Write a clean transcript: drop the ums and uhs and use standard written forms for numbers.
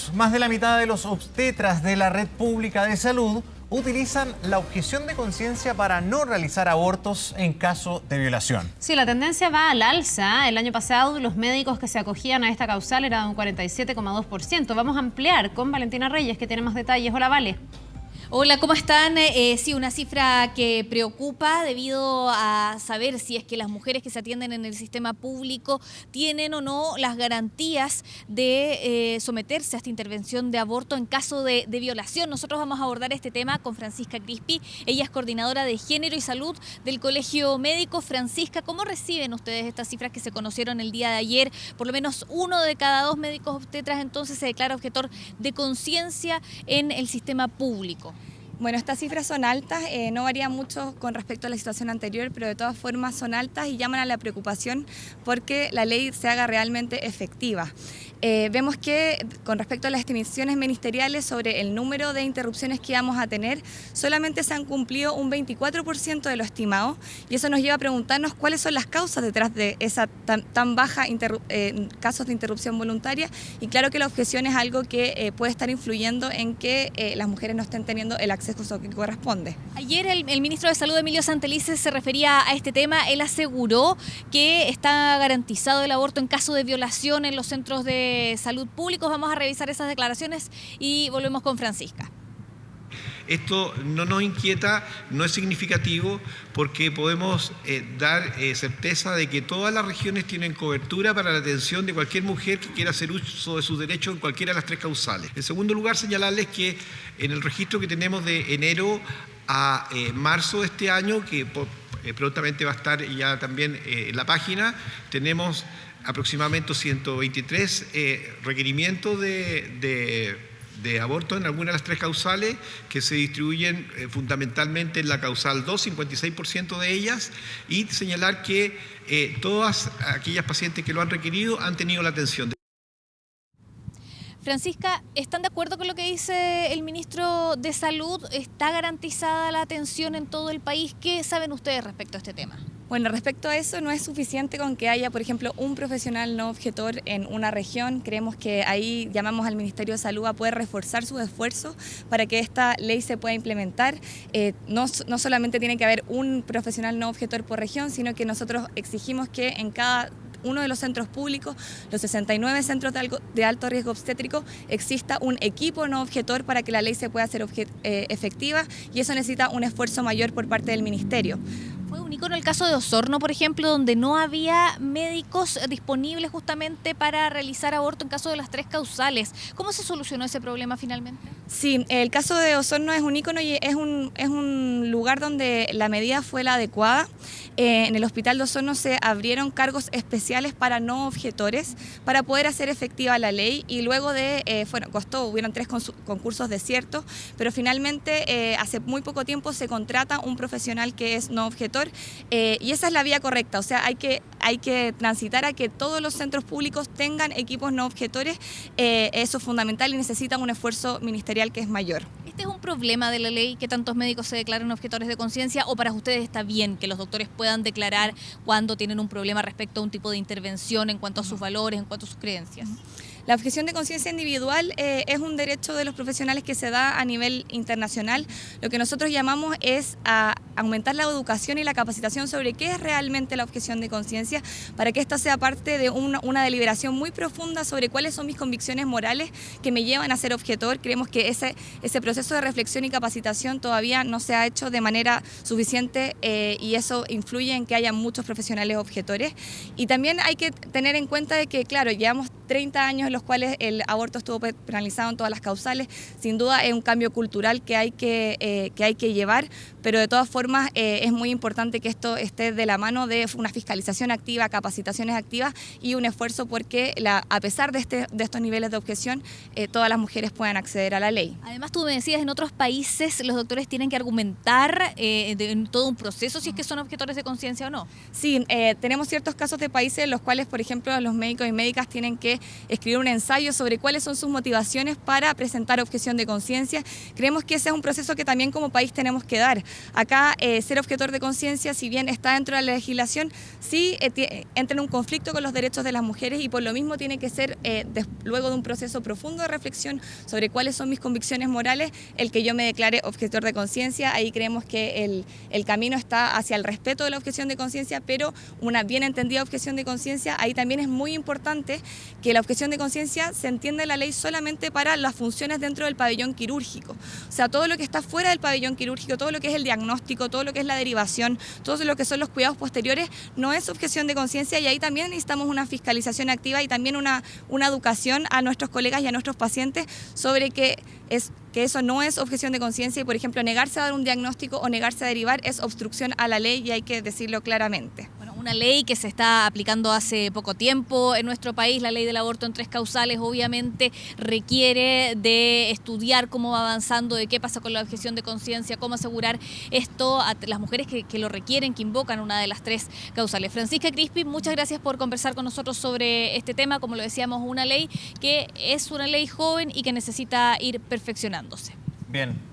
años, más de la mitad de los obstetras de la red pública de salud utilizan la objeción de conciencia para no realizar abortos en caso de violación. Sí, la tendencia va al alza. El año pasado los médicos que se acogían a esta causal era de un 47,2%. Vamos a ampliar con Valentina Reyes, que tiene más detalles. Hola, Vale. Hola, ¿cómo están? Sí, una cifra que preocupa debido a saber si es que las mujeres que se atienden en el sistema público tienen o no las garantías de someterse a esta intervención de aborto en caso de violación. Nosotros vamos a abordar este tema con Francisca Crispi. Ella es coordinadora de Género y Salud del Colegio Médico. Francisca, ¿cómo reciben ustedes estas cifras que se conocieron el día de ayer? Por lo menos 1 de cada 2 médicos obstetras entonces se declara objetor de conciencia en el sistema público. Bueno, estas cifras son altas, no varían mucho con respecto a la situación anterior, pero de todas formas son altas y llaman a la preocupación porque la ley se haga realmente efectiva. Vemos que con respecto a las estimaciones ministeriales sobre el número de interrupciones que vamos a tener, solamente se han cumplido un 24% de lo estimado y eso nos lleva a preguntarnos cuáles son las causas detrás de esa tan baja casos de interrupción voluntaria, y claro que la objeción es algo que puede estar influyendo en que las mujeres no estén teniendo el acceso que corresponde. Ayer el ministro de Salud, Emilio Santelices, se refería a este tema. Él aseguró que está garantizado el aborto en caso de violación en los centros de salud públicos. Vamos a revisar esas declaraciones y volvemos con Francisca. Esto no nos inquieta, no es significativo, porque podemos dar certeza de que todas las regiones tienen cobertura para la atención de cualquier mujer que quiera hacer uso de sus derechos en cualquiera de las 3 causales. En segundo lugar, señalarles que en el registro que tenemos de enero a marzo de este año, que prontamente va a estar ya también en la página, tenemos aproximadamente 123 requerimientos de aborto en alguna de las 3 causales, que se distribuyen fundamentalmente en la causal 2, 56% de ellas, y señalar que todas aquellas pacientes que lo han requerido han tenido la atención. Francisca, ¿están de acuerdo con lo que dice el ministro de Salud? ¿Está garantizada la atención en todo el país? ¿Qué saben ustedes respecto a este tema? Bueno, respecto a eso, no es suficiente con que haya, por ejemplo, un profesional no objetor en una región. Creemos que ahí llamamos al Ministerio de Salud a poder reforzar sus esfuerzos para que esta ley se pueda implementar. No solamente tiene que haber un profesional no objetor por región, sino que nosotros exigimos que en cada uno de los centros públicos, los 69 centros de alto riesgo obstétrico, exista un equipo no objetor para que la ley se pueda hacer efectiva, y eso necesita un esfuerzo mayor por parte del Ministerio. Fue un ícono el caso de Osorno, por ejemplo, donde no había médicos disponibles justamente para realizar aborto en caso de las 3 causales. ¿Cómo se solucionó ese problema finalmente? Sí, el caso de Osorno es un ícono y es un lugar donde la medida fue la adecuada. En el hospital de Osorno se abrieron cargos especiales para no objetores para poder hacer efectiva la ley, y luego hubieron 3 concursos desiertos, pero finalmente hace muy poco tiempo se contrata un profesional que es no objetor, y esa es la vía correcta. O sea, hay que transitar a que todos los centros públicos tengan equipos no objetores. Eso es fundamental y necesita un esfuerzo ministerial que es mayor. ¿Este es un problema de la ley, que tantos médicos se declaren objetores de conciencia, o para ustedes está bien que los doctores puedan declarar cuando tienen un problema respecto a un tipo de intervención en cuanto a sus valores, en cuanto a sus creencias? La objeción de conciencia individual es un derecho de los profesionales que se da a nivel internacional. Lo que nosotros llamamos es a aumentar la educación y la capacitación sobre qué es realmente la objeción de conciencia, para que esto sea parte de una deliberación muy profunda sobre cuáles son mis convicciones morales que me llevan a ser objetor. Creemos que ese proceso de reflexión y capacitación todavía no se ha hecho de manera suficiente, y eso influye en que haya muchos profesionales objetores. Y también hay que tener en cuenta de que, claro, llevamos 30 años en los cuales el aborto estuvo penalizado en todas las causales. Sin duda es un cambio cultural que hay que llevar, pero de todas formas es muy importante que esto esté de la mano de una fiscalización activa, capacitaciones activas y un esfuerzo porque a pesar de estos niveles de objeción, todas las mujeres puedan acceder a la ley. Además, tú me decías, en otros países los doctores tienen que argumentar en todo un proceso si es que son objetores de conciencia o no. Sí, tenemos ciertos casos de países en los cuales, por ejemplo, los médicos y médicas tienen que que escribir un ensayo sobre cuáles son sus motivaciones para presentar objeción de conciencia. Creemos que ese es un proceso que también como país tenemos que dar. Acá ser objetor de conciencia, si bien está dentro de la legislación, sí entra en un conflicto con los derechos de las mujeres y por lo mismo tiene que ser luego de un proceso profundo de reflexión sobre cuáles son mis convicciones morales, el que yo me declare objetor de conciencia. Ahí creemos que el camino está hacia el respeto de la objeción de conciencia, pero una bien entendida objeción de conciencia. Ahí también es muy importante que la objeción de conciencia se entienda en la ley solamente para las funciones dentro del pabellón quirúrgico. O sea, todo lo que está fuera del pabellón quirúrgico, todo lo que es el diagnóstico, todo lo que es la derivación, todo lo que son los cuidados posteriores, no es objeción de conciencia, y ahí también necesitamos una fiscalización activa y también una educación a nuestros colegas y a nuestros pacientes sobre que eso no es objeción de conciencia y, por ejemplo, negarse a dar un diagnóstico o negarse a derivar es obstrucción a la ley y hay que decirlo claramente. Bueno, una ley que se está aplicando hace poco tiempo en nuestro país, la ley del aborto en 3 causales, obviamente requiere de estudiar cómo va avanzando, de qué pasa con la objeción de conciencia, cómo asegurar esto a las mujeres que lo requieren, que invocan una de las 3 causales. Francisca Crispi, muchas gracias por conversar con nosotros sobre este tema. Como lo decíamos, una ley que es una ley joven y que necesita ir perfeccionándose. Bien.